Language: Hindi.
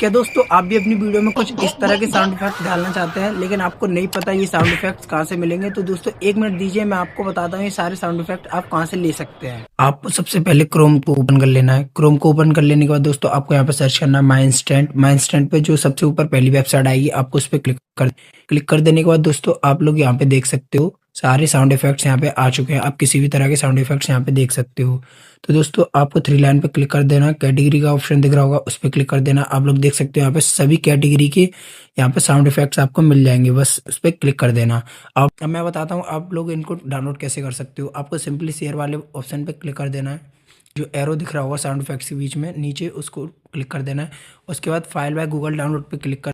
क्या दोस्तों आप भी अपनी वीडियो में कुछ इस तरह के साउंड इफेक्ट डालना चाहते हैं लेकिन आपको नहीं पता ये साउंड इफेक्ट्स कहाँ से मिलेंगे? तो दोस्तों 1 मिनट दीजिए, मैं आपको बताता हूँ ये सारे साउंड इफेक्ट आप कहाँ से ले सकते हैं। आपको सबसे पहले क्रोम को ओपन कर लेना है। क्रोम को ओपन कर लेने के बाद दोस्तों आपको यहाँ पे सर्च करना है माई इंस्टेंट। माई इंस्टेंट पे जो सबसे ऊपर पहली वेबसाइट आएगी आपको उस पर क्लिक कर देने के बाद दोस्तों आप लोग यहाँ पे देख सकते हो सारे साउंड इफेक्ट्स यहाँ पे आ चुके हैं। आप किसी भी तरह के साउंड इफेक्ट्स यहाँ पे देख सकते हो। तो दोस्तों आपको थ्री लाइन पे क्लिक कर देना, कैटेगरी का ऑप्शन दिख रहा होगा उस पर क्लिक कर देना। आप लोग देख सकते हो यहाँ पे सभी कैटेगरी के यहाँ पे साउंड इफेक्ट्स आपको मिल जाएंगे, बस उस पर क्लिक कर देना। अब मैं बताता हूँ आप लोग इनको डाउनलोड कैसे कर सकते हो। आपको सिंपली शेयर वाले ऑप्शन पे क्लिक कर देना है, जो एरो दिख रहा होगा साउंड इफेक्ट्स के बीच में नीचे उसको क्लिक कर देना है। उसके बाद फाइल बाय गूगल डाउनलोड पे क्लिक कर